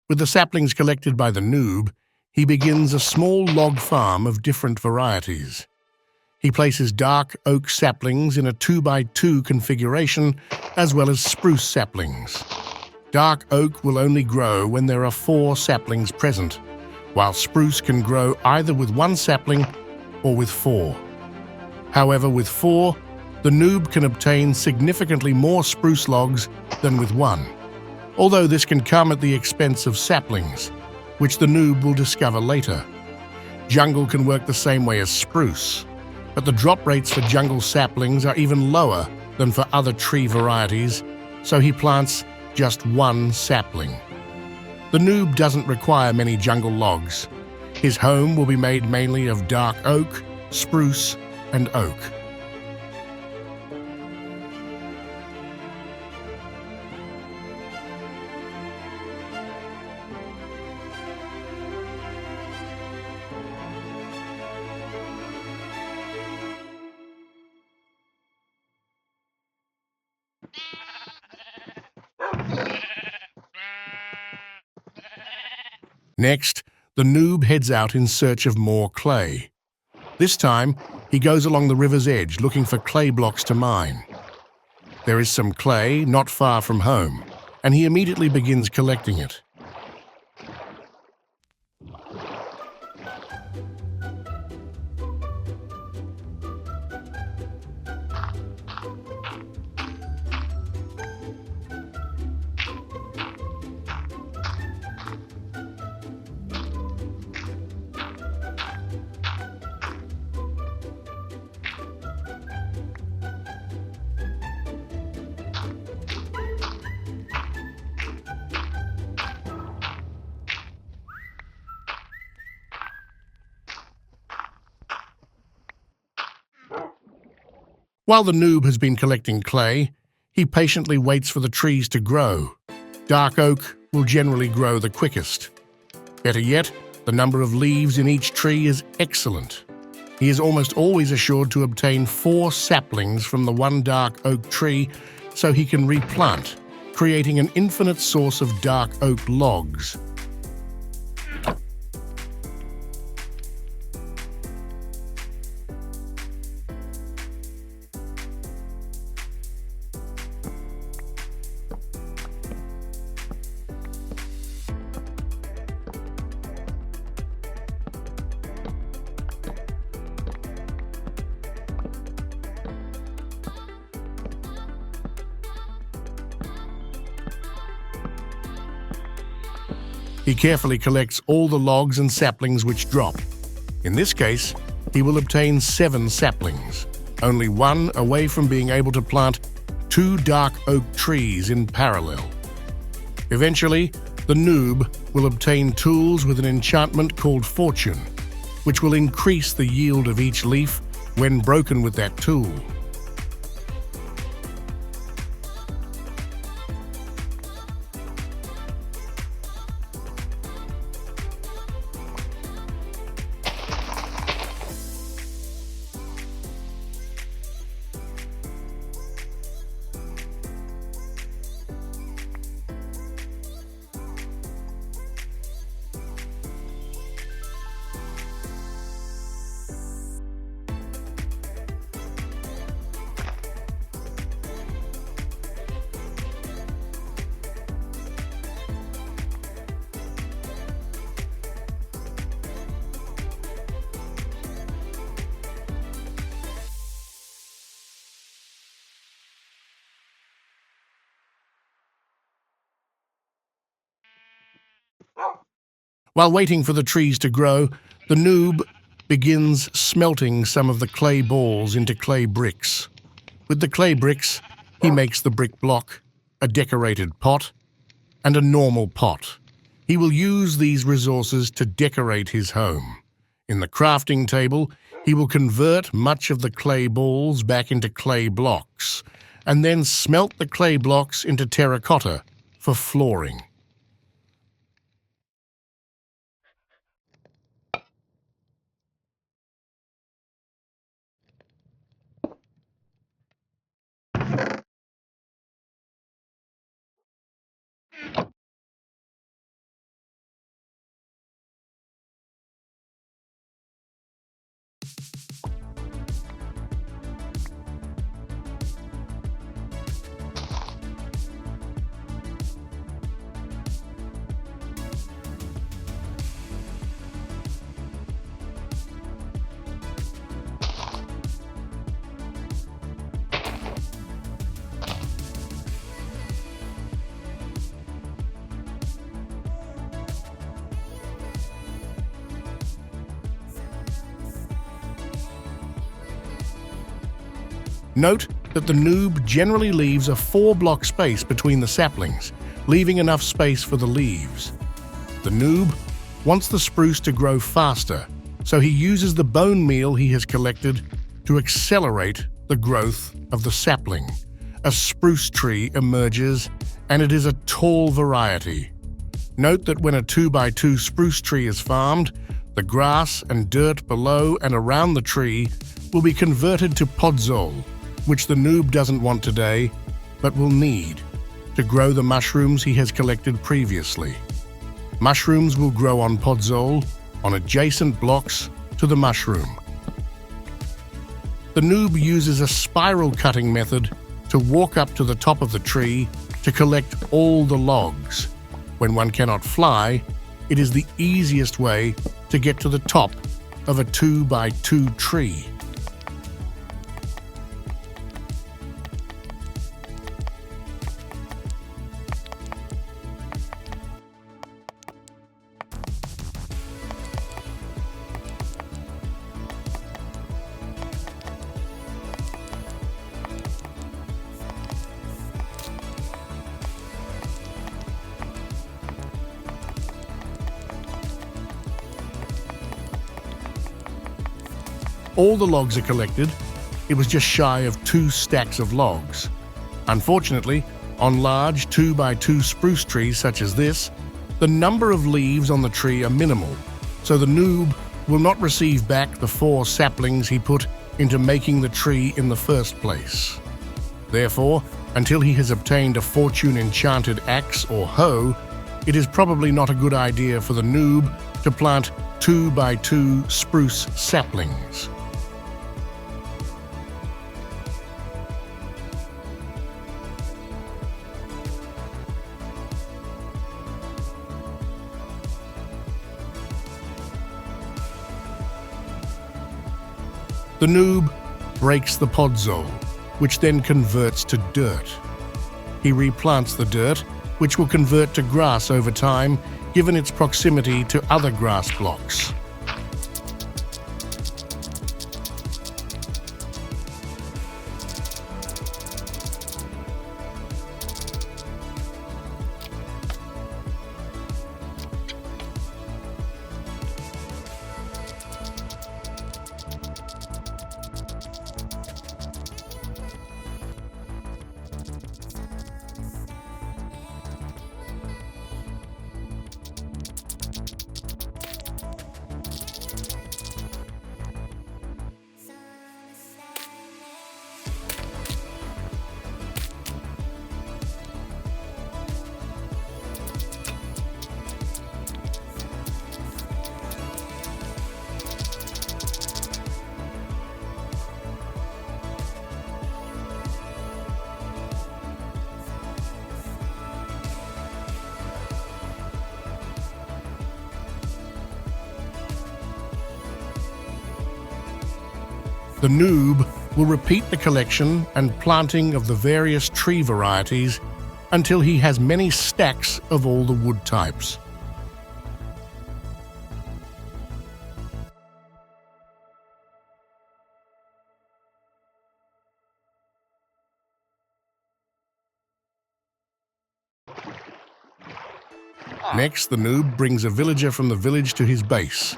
With the saplings collected by the noob, he begins a small log farm of different varieties. He places dark oak saplings in a 2x2 configuration, as well as spruce saplings. Dark oak will only grow when there are 4 saplings present, while spruce can grow either with 1 sapling or with 4. However, with 4, the noob can obtain significantly more spruce logs than with 1, although this can come at the expense of saplings, which the noob will discover later. Jungle can work the same way as spruce, but the drop rates for jungle saplings are even lower than for other tree varieties, so he plants just 1 sapling. The noob doesn't require many jungle logs. His home will be made mainly of dark oak, spruce, and oak. Next, the noob heads out in search of more clay. This time, he goes along the river's edge looking for clay blocks to mine. There is some clay not far from home, and he immediately begins collecting it. While the noob has been collecting clay, he patiently waits for the trees to grow. Dark oak will generally grow the quickest. Better yet, the number of leaves in each tree is excellent. He is almost always assured to obtain 4 saplings from the 1 dark oak tree so he can replant, creating an infinite source of dark oak logs. He carefully collects all the logs and saplings which drop. In this case, he will obtain 7 saplings, only 1 away from being able to plant 2 dark oak trees in parallel. Eventually, the noob will obtain tools with an enchantment called Fortune, which will increase the yield of each leaf when broken with that tool. While waiting for the trees to grow, the noob begins smelting some of the clay balls into clay bricks. With the clay bricks, he makes the brick block, a decorated pot, and a normal pot. He will use these resources to decorate his home. In the crafting table, he will convert much of the clay balls back into clay blocks, and then smelt the clay blocks into terracotta for flooring. Note that the noob generally leaves a 4-block space between the saplings, leaving enough space for the leaves. The noob wants the spruce to grow faster, so he uses the bone meal he has collected to accelerate the growth of the sapling. A spruce tree emerges, and it is a tall variety. Note that when a 2x2 spruce tree is farmed, the grass and dirt below and around the tree will be converted to podzol, which the noob doesn't want today, but will need to grow the mushrooms he has collected previously. Mushrooms will grow on podzol on adjacent blocks to the mushroom. The noob uses a spiral cutting method to walk up to the top of the tree to collect all the logs. When one cannot fly, it is the easiest way to get to the top of a 2x2 tree. All the logs are collected. It was just shy of 2 stacks of logs. Unfortunately, on large 2x2 spruce trees such as this, the number of leaves on the tree are minimal, so the noob will not receive back the 4 saplings he put into making the tree in the first place. Therefore, until he has obtained a fortune-enchanted axe or hoe, it is probably not a good idea for the noob to plant 2x2 spruce saplings. The noob breaks the podzol, which then converts to dirt. He replants the dirt, which will convert to grass over time, given its proximity to other grass blocks. The noob will repeat the collection and planting of the various tree varieties until he has many stacks of all the wood types. Next, the noob brings a villager from the village to his base.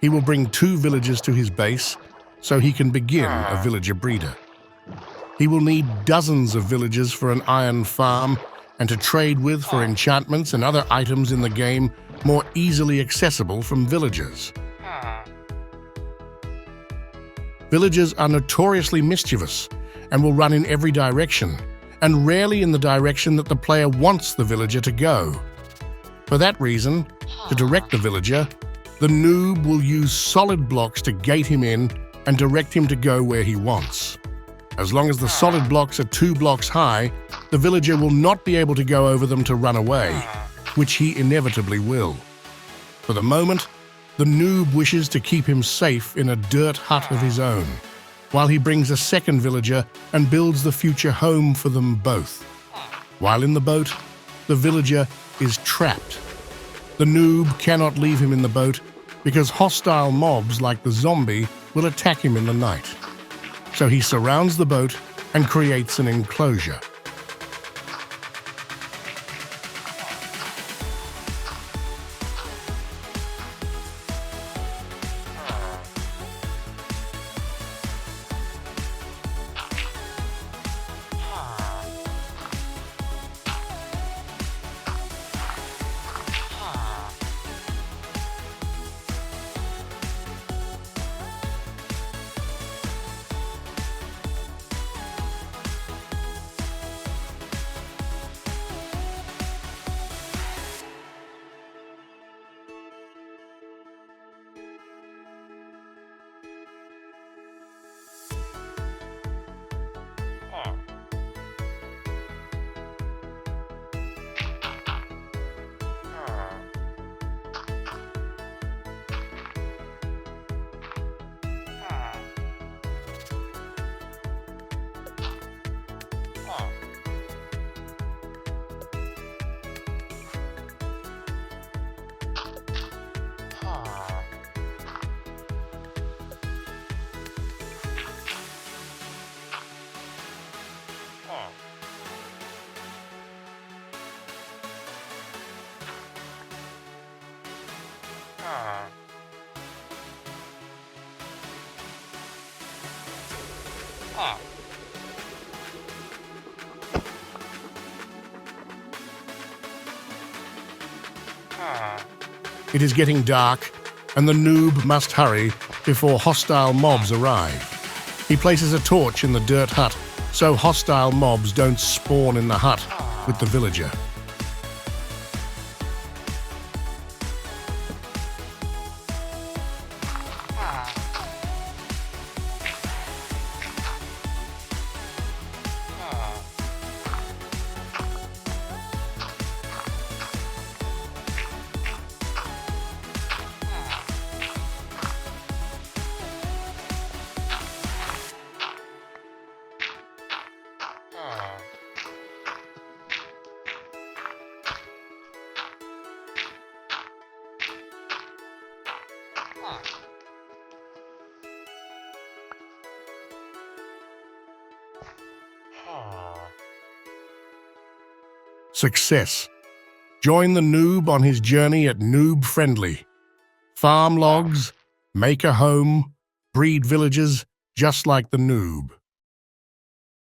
He will bring 2 villagers to his base so he can begin a villager breeder. He will need dozens of villagers for an iron farm and to trade with for enchantments and other items in the game more easily accessible from villagers. Villagers are notoriously mischievous and will run in every direction, and rarely in the direction that the player wants the villager to go. For that reason, to direct the villager, the noob will use solid blocks to gate him in and direct him to go where he wants. As long as the solid blocks are 2 blocks high, the villager will not be able to go over them to run away, which he inevitably will. For the moment, the noob wishes to keep him safe in a dirt hut of his own, while he brings a second villager and builds the future home for them both. While in the boat, the villager is trapped. The noob cannot leave him in the boat because hostile mobs like the zombie will attack him in the night. So he surrounds the boat and creates an enclosure. It is getting dark, and the noob must hurry before hostile mobs arrive. He places a torch in the dirt hut so hostile mobs don't spawn in the hut with the villager. Success. Join the noob on his journey at Noob-Friendly. Farm logs, make a home, breed villagers just like the noob.